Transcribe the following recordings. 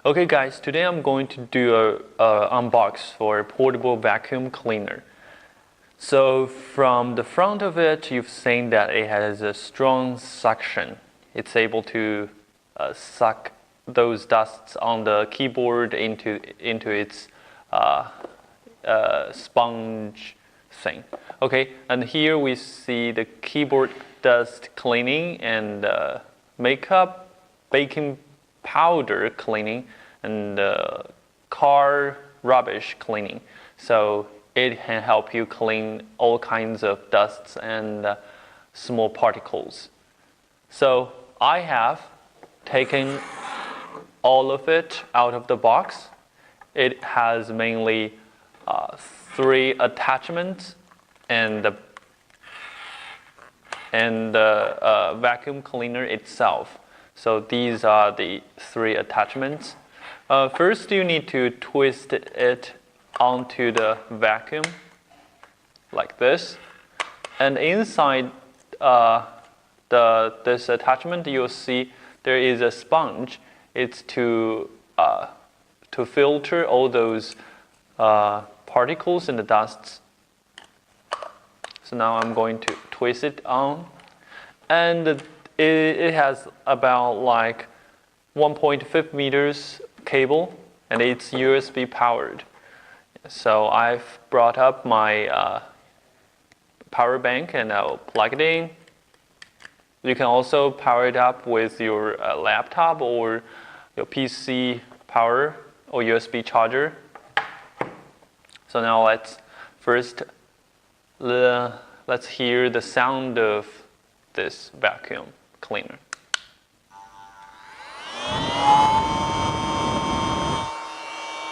Okay guys, today I'm going to do a unbox for a portable vacuum cleaner. So from the front of it, you've seen that it has a strong suction. It's able to suck those dusts on the keyboard into its sponge thing. Okay, and here we see the keyboard dust cleaning and makeup, baking powder cleaning, and car rubbish cleaning. So it can help you clean all kinds of dusts and small particles. So I have taken all of it out of the box. It has mainly 3 attachments and the vacuum cleaner itself. So these are the 3 attachments. First, you need to twist it onto the vacuum like this, and inside this attachment, you'll see there is a sponge. It's to filter all those particles and the dusts. So now I'm going to twist it on, and it has about like 1.5 meters cable, and it's USB powered. So I've brought up my power bank and I'll plug it in. You can also power it up with your laptop or your PC power or USB charger. So now let's hear the sound of this vacuum cleaner.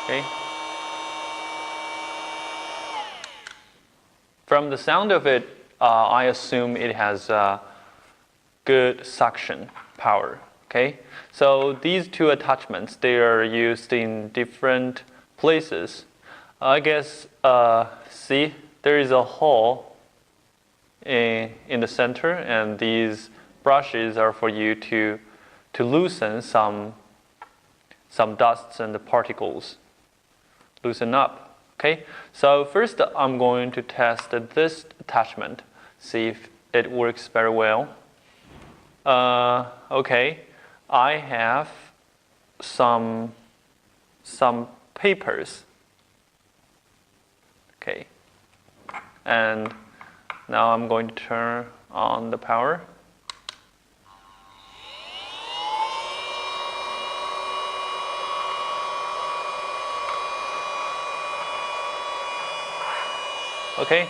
Okay. From the sound of it, I assume it has good suction power. Okay. So these 2 attachments, they are used in different places. I guess see, there is a hole in the center, and these brushes are for you to loosen some dusts and the particles. Loosen up. Okay. So first, I'm going to test this attachment, see if it works very well. Okay. I have some papers. Okay. And now I'm going to turn on the power. Okay.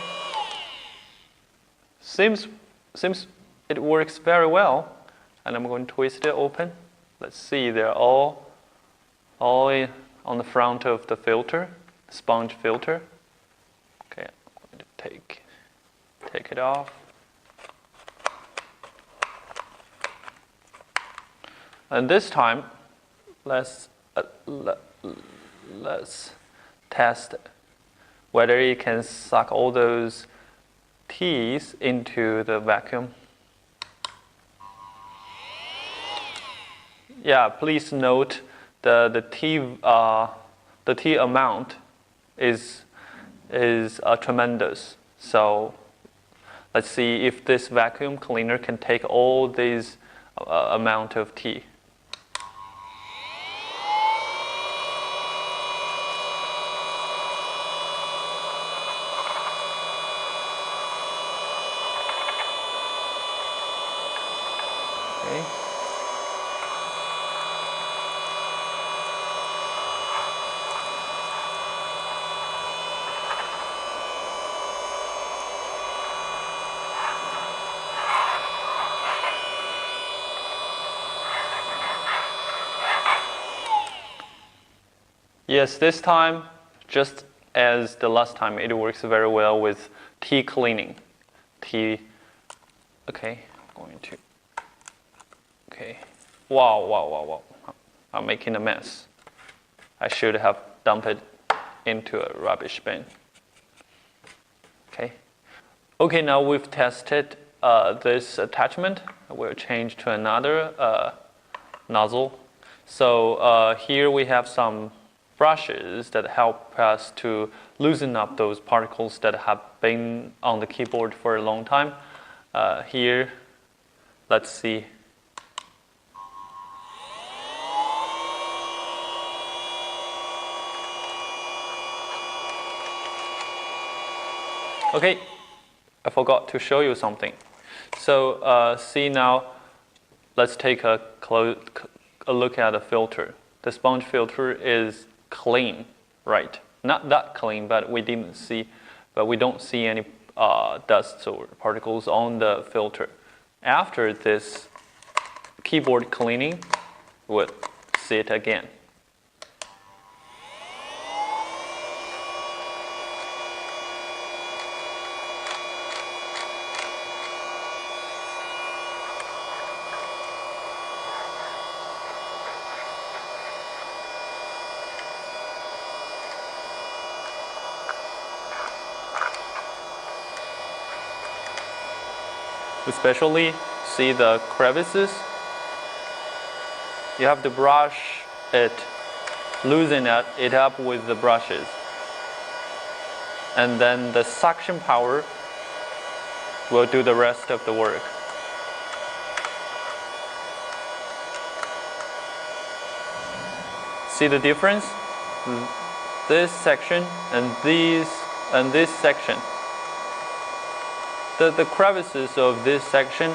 Seems it works very well. And I'm going to twist it open. Let's see, they're all on the front of the filter, sponge filter. Okay, I'm going to take it off. And this time, let's test whether it can suck all those teas into the vacuum. Yeah, please note the tea amount is tremendous. So let's see if this vacuum cleaner can take all these amount of tea. Okay. Yes, this time, just as the last time, it works very well with tea cleaning. Okay, I'm going to. Okay, wow. I'm making a mess. I should have dumped it into a rubbish bin. Okay, now we've tested this attachment. We'll change to another nozzle. So here we have some brushes that help us to loosen up those particles that have been on the keyboard for a long time. Here, let's see. Okay, I forgot to show you something. So see now, let's take a look at the filter. The sponge filter is clean, right? Not that clean, but we don't see any dust or particles on the filter. After this keyboard cleaning, we'll see it again. Especially see the crevices. You have to brush it, loosen it up with the brushes. And then the suction power will do the rest of the work. See the difference? This section and this section. The crevices of this section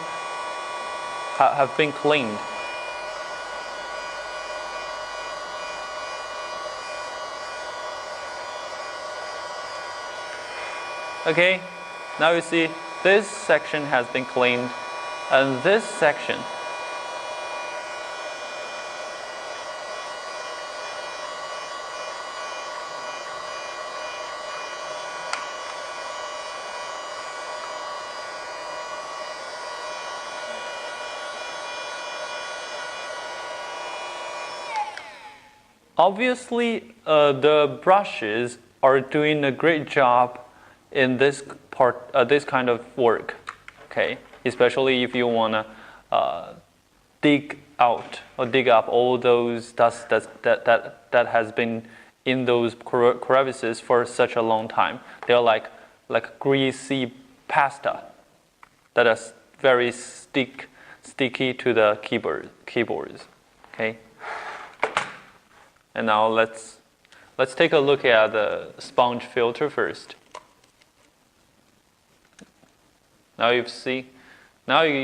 have been cleaned. Okay, now you see this section has been cleaned, and this section obviously, the brushes are doing a great job in this part, this kind of work. Okay, especially if you wanna dig out or dig up all those dust that has been in those crevices for such a long time. They're like greasy pasta that is very sticky to the keyboards. Okay. And now let's take a look at the sponge filter first. Now you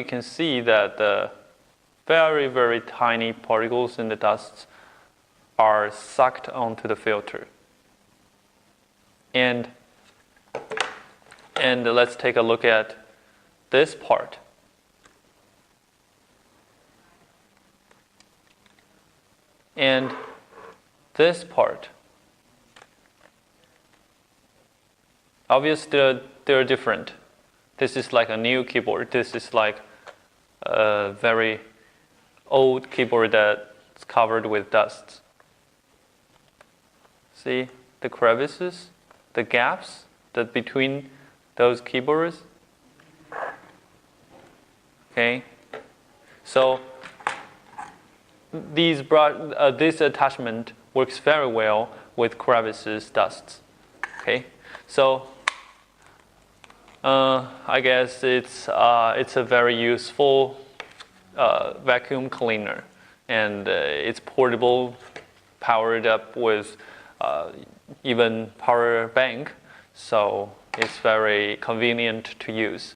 can see that the very, very tiny particles in the dust are sucked onto the filter. And let's take a look at this part. And this part. Obviously, they're different. This is like a new keyboard. This is like a very old keyboard that's covered with dust. See the crevices, the gaps that between those keyboards? Okay. So this attachment works very well with crevices, dusts. Okay, so I guess it's a very useful vacuum cleaner, and it's portable, powered up with even power bank, so it's very convenient to use.